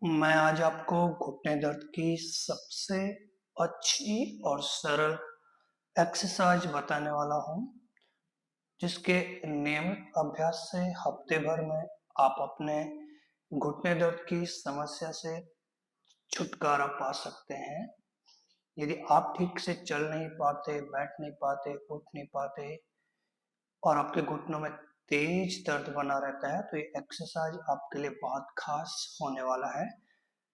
मैं आज आपको घुटने दर्द की सबसे अच्छी और सरल एक्सरसाइज बताने वाला हूं, जिसके नियमित अभ्यास से हफ्ते भर में आप अपने घुटने दर्द की समस्या से छुटकारा पा सकते हैं। यदि आप ठीक से चल नहीं पाते, बैठ नहीं पाते, उठ नहीं पाते और आपके घुटनों में तेज दर्द बना रहता है, तो ये एक्सरसाइज आपके लिए बहुत खास होने वाला है।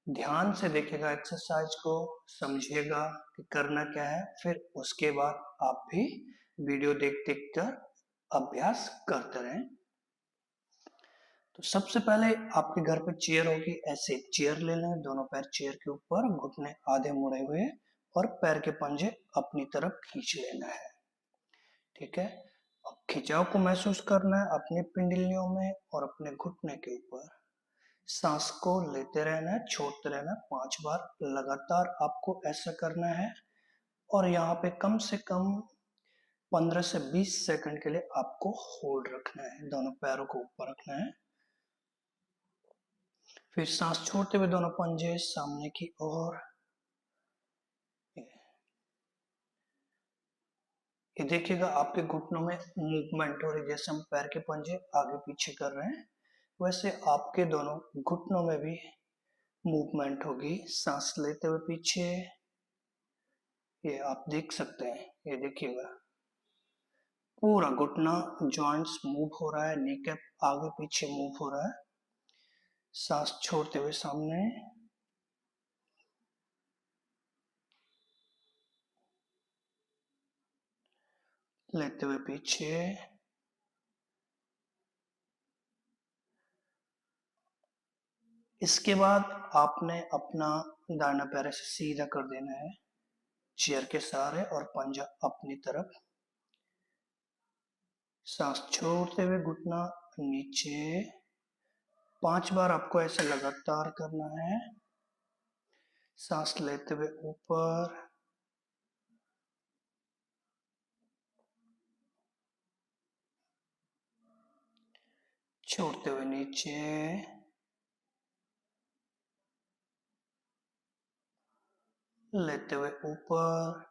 ध्यान से देखिएगा, एक्सरसाइज को समझिएगा कि करना क्या है, फिर उसके बाद आप भी वीडियो देख देख कर अभ्यास करते रहें। तो सबसे पहले आपके घर पे चेयर होगी, ऐसे चेयर ले लें, दोनों पैर चेयर के ऊपर, घुटने आधे मुड़े हुए और पैर के पंजे अपनी तरफ खींच लेना है। ठीक है, अब खिंचाव को महसूस करना है अपनी पिंडलियों में और अपने घुटने के ऊपर। सांस को लेते रहना है, छोड़ते रहना है, 5 बार लगातार आपको ऐसा करना है। और यहाँ पे कम से कम 15 से 20 सेकंड के लिए आपको होल्ड रखना है, दोनों पैरों को ऊपर रखना है। फिर सांस छोड़ते हुए दोनों पंजे सामने की ओर। ये देखिएगा आपके घुटनों में मूवमेंट हो रही है, जैसे हम पैर के पंजे आगे पीछे कर रहे हैं, वैसे आपके दोनों घुटनों में भी मूवमेंट होगी। सांस लेते हुए पीछे, ये आप देख सकते हैं, ये देखिएगा पूरा घुटना जॉइंट्स मूव हो रहा है, नी कैप आगे पीछे मूव हो रहा है। सांस छोड़ते हुए सामने, लेते हुए पीछे, इसके बाद आपने अपना दाहिना पैर ऐसे सीधा कर देना है चेयर के सहारे और पंजा अपनी तरफ। सांस छोड़ते हुए घुटना नीचे, 5 बार आपको ऐसे लगातार करना है। सांस लेते हुए ऊपर, छोड़ते हुए नीचे, लेते हुए ऊपर,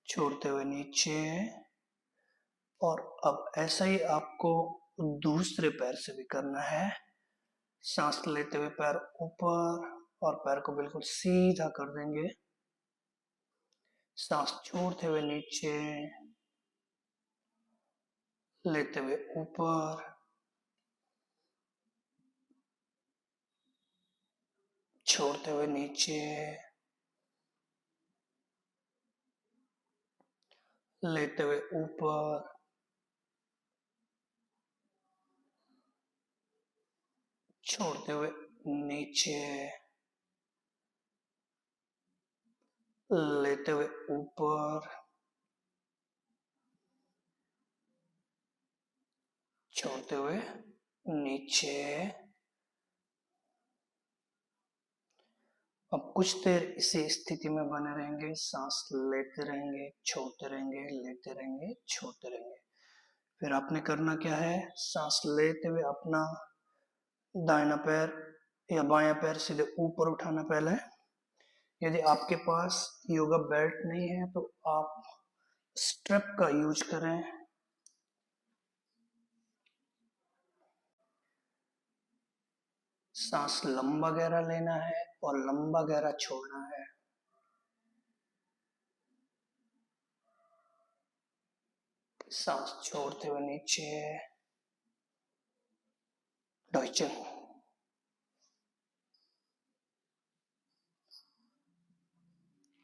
छोड़ते हुए नीचे। और अब ऐसा ही आपको दूसरे पैर से भी करना है। सांस लेते हुए पैर ऊपर और पैर को बिल्कुल सीधा कर देंगे। सांस छोड़ते हुए नीचे, लेते हुए ऊपर, छोड़ते हुए नीचे, लेते हुए ऊपर, छोड़ते हुए नीचे, लेते हुए ऊपर, छोड़ते हुए नीचे। अब कुछ देर इसी स्थिति में बने रहेंगे, सांस लेते रहेंगे, छोड़ते रहेंगे, लेते रहेंगे, छोड़ते रहेंगे। फिर आपने करना क्या है, सांस लेते हुए अपना दाहिना पैर या बायां पैर सीधे ऊपर उठाना पहले। यदि आपके पास योगा बेल्ट नहीं है तो आप स्ट्रेप का यूज करें। सांस लंबा गहरा लेना है और लंबा गहरा छोड़ना है। सांस छोड़ते हुए नीचे, डॉइचन।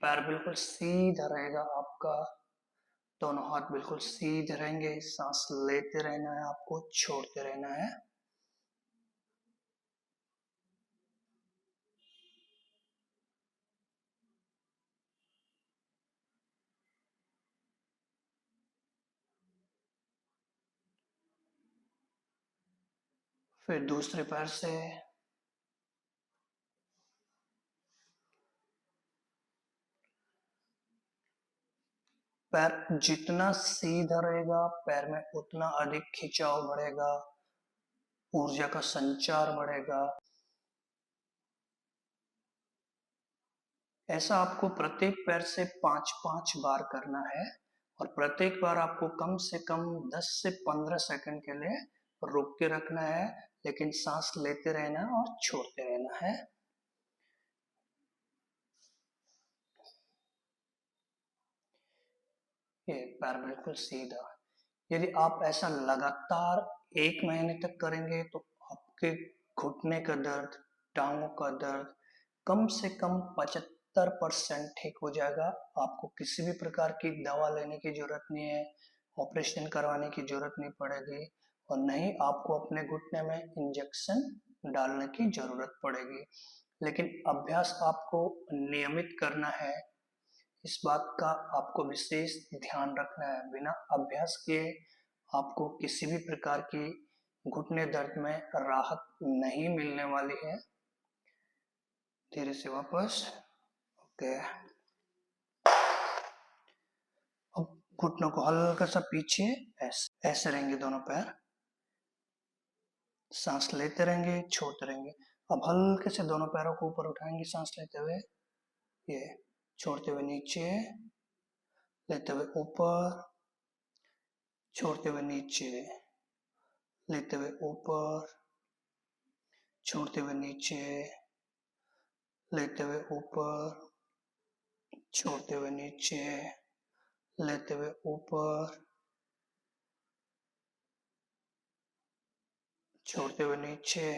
पैर बिल्कुल सीधा रहेगा आपका, दोनों हाथ बिल्कुल सीधे रहेंगे। सांस लेते रहना है आपको, छोड़ते रहना है। फिर दूसरे पैर से, पैर जितना सीधा रहेगा, पैर में उतना अधिक खिंचाव बढ़ेगा, ऊर्जा का संचार बढ़ेगा। ऐसा आपको प्रत्येक पैर से 5-5 बार करना है और प्रत्येक बार आपको कम से कम 10 से 15 सेकंड के लिए रोक के रखना है, लेकिन सांस लेते रहना और छोड़ते रहना है। ये पैर बिल्कुल सीधा। यदि आप ऐसा लगातार 1 महीने तक करेंगे तो आपके घुटने का दर्द, टांगों का दर्द कम से कम 75% ठीक हो जाएगा। आपको किसी भी प्रकार की दवा लेने की जरूरत नहीं है, ऑपरेशन करवाने की जरूरत नहीं पड़ेगी और नहीं आपको अपने घुटने में इंजेक्शन डालने की जरूरत पड़ेगी। लेकिन अभ्यास आपको नियमित करना है, इस बात का आपको विशेष ध्यान रखना है। बिना अभ्यास के आपको किसी भी प्रकार की घुटने दर्द में राहत नहीं मिलने वाली है। धीरे से वापस। ओके, अब घुटनों को हल्का सा पीछे, ऐसे रहेंगे दोनों पैर, सांस लेते रहेंगे, छोड़ते रहेंगे। अब हल्के से दोनों पैरों को ऊपर उठाएंगे सांस लेते हुए, ये छोड़ते हुए नीचे, लेते हुए ऊपर, छोड़ते हुए नीचे, लेते हुए ऊपर, छोड़ते हुए नीचे, लेते हुए ऊपर, छोड़ते हुए नीचे, लेते हुए ऊपर, छोड़ते हुए नीचे,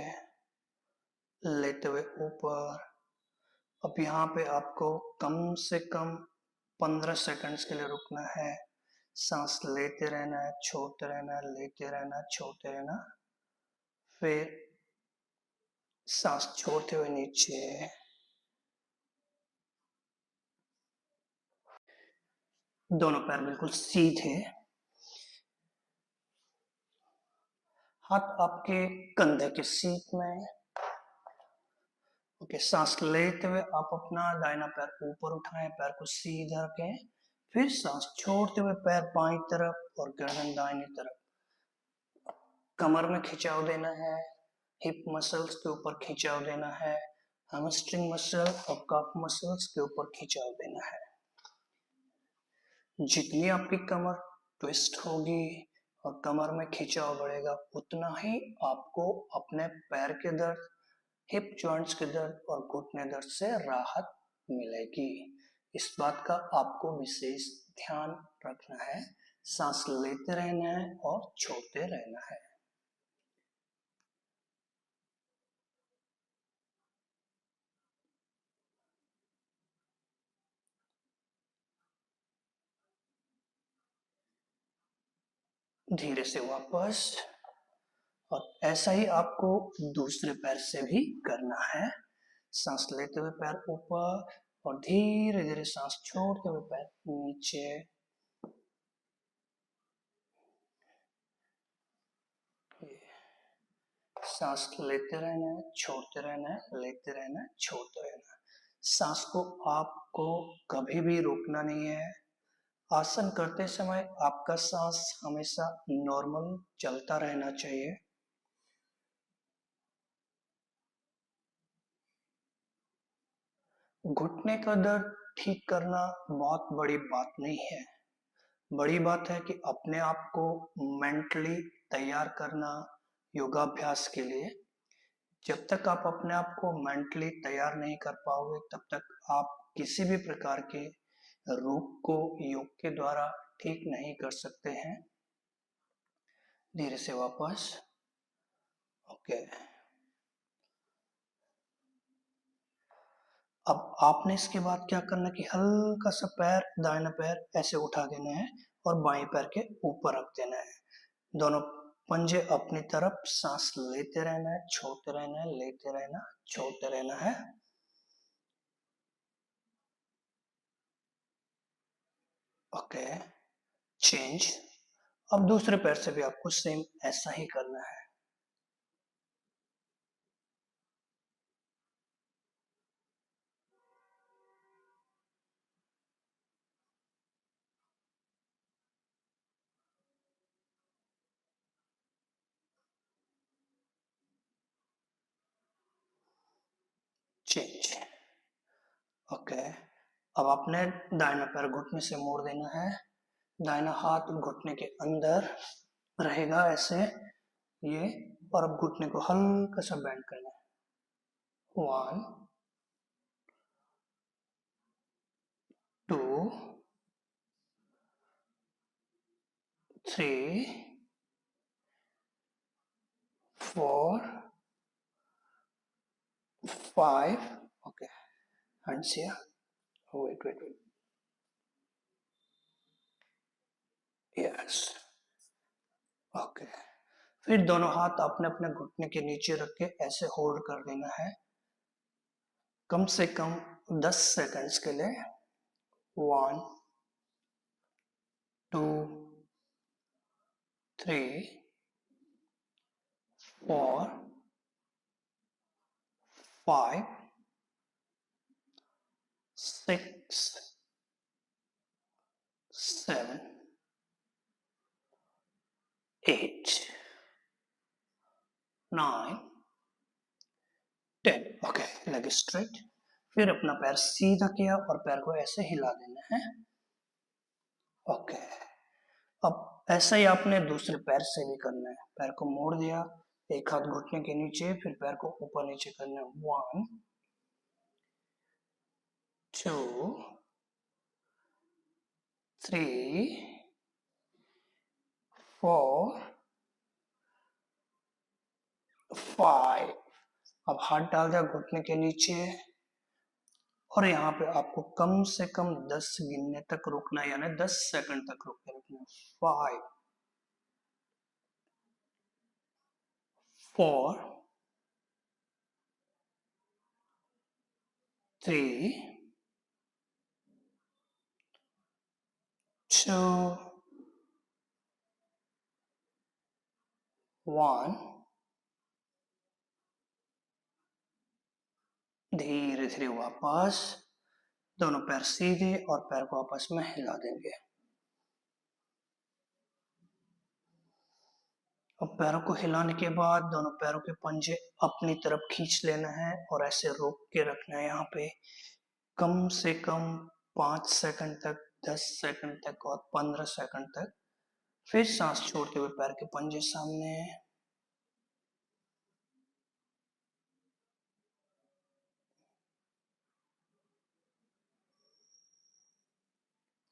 लेते हुए ऊपर। अब यहाँ पे आपको कम से कम 15 सेकंड्स के लिए रुकना है। सांस लेते रहना है, छोड़ते रहना है, लेते रहना है, छोड़ते रहना, फिर सांस छोड़ते हुए नीचे। दोनों पैर बिल्कुल सीधे, हाथ आपके कंधे के सीट में। ओके, सांस लेते हुए आप अपना दाहिना पैर ऊपर उठाएं, पैर को सीधा रखें, फिर सांस छोड़ते हुए पैर बाईं तरफ और गर्दन दाहिनी तरफ। कमर में खिंचाव देना है, हिप मसल्स के ऊपर खिंचाव देना है, हैमस्ट्रिंग मसल और कफ मसल्स के ऊपर खिंचाव देना है। जितनी आपकी कमर ट्विस्ट होगी और कमर में खिंचाव बढ़ेगा, उतना ही आपको अपने पैर के दर्द, हिप जॉइंट्स के दर्द और घुटने दर्द से राहत मिलेगी। इस बात का आपको विशेष ध्यान रखना है। सांस लेते रहना है और छोड़ते रहना है। धीरे से वापस। और ऐसा ही आपको दूसरे पैर से भी करना है। सांस लेते हुए पैर ऊपर और धीरे धीरे सांस छोड़ते हुए पैर नीचे। सांस लेते रहना है, छोड़ते रहना है, लेते रहना है, छोड़ते रहना है। सांस को आपको कभी भी रोकना नहीं है। आसन करते समय आपका सांस हमेशा नॉर्मल चलता रहना चाहिए। घुटने का दर्द ठीक करना बहुत बड़ी बात नहीं है। बड़ी बात है कि अपने आप को मेंटली तैयार करना योगाभ्यास के लिए। जब तक आप अपने आप को मेंटली तैयार नहीं कर पाओगे, तब तक आप किसी भी प्रकार के रोग को योग के द्वारा ठीक नहीं कर सकते हैं। धीरे से वापस। ओके, अब आपने इसके बाद क्या करना है कि हल्का सा पैर, दाहिना पैर ऐसे उठा देना है और बाएं पैर के ऊपर रख देना है। दोनों पंजे अपनी तरफ, सांस लेते रहना है, छोड़ते रहना है, लेते रहना, छोड़ते रहना है। Okay, change. अब दूसरे पैर से भी आपको सेम ऐसा ही करना है। चेंज। ओके, अब आपने दाहिना पैर घुटने से मोड़ देना है, दाहिना हाथ घुटने के अंदर रहेगा ऐसे ये, और अब घुटने को हल्का सा बेंड करना है। 1 2 3 4 5. Okay, hands here. Wait. Yes. Okay, फिर दोनों हाथ अपने अपने घुटने के नीचे रख के ऐसे होल्ड कर देना है कम से कम 10 सेकंड्स के लिए। 1 2 3 4 5 6 7 8 9 10। Okay, leg straight. फिर अपना पैर सीधा किया और पैर को ऐसे हिला देना है। ओके, अब ऐसा ही आपने दूसरे पैर से भी करना है। पैर को मोड़ दिया, एक हाथ घुटने के नीचे, फिर पैर को ऊपर नीचे करना है। 1 2 3 4 5। अब हाथ डाल दिया घुटने के नीचे, और यहाँ पे आपको कम से कम 10 गिनने तक रुकना है, यानी 10 सेकंड तक रुक के रखना है। 5 4 3 2 1। धीरे धीरे वापस दोनों पैर सीधे और पैर को आपस में हिला देंगे। अब पैरों को हिलाने के बाद दोनों पैरों के पंजे अपनी तरफ खींच लेना है और ऐसे रोक के रखना है यहाँ पे कम से कम 5 सेकंड तक, 10 सेकंड तक और 15 सेकंड तक। फिर सांस छोड़ते हुए पैर के पंजे सामने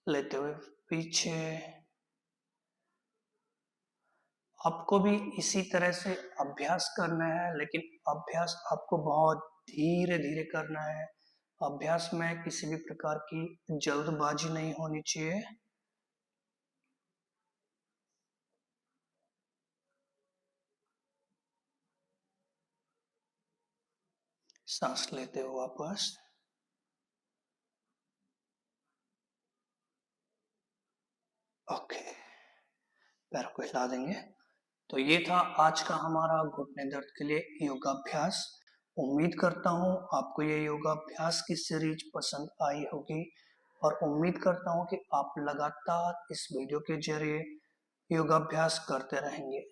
लेते हुए पीछे। आपको भी इसी तरह से अभ्यास करना है, लेकिन अभ्यास आपको बहुत धीरे धीरे करना है। अभ्यास में किसी भी प्रकार की जल्दबाजी नहीं होनी चाहिए। सांस लेते हुए वापस। ओके, पैर को हिला देंगे। तो ये था आज का हमारा घुटने दर्द के लिए योगाभ्यास। उम्मीद करता हूँ आपको ये योगाभ्यास की सीरीज पसंद आई होगी, और उम्मीद करता हूँ कि आप लगातार इस वीडियो के जरिए योगाभ्यास करते रहेंगे।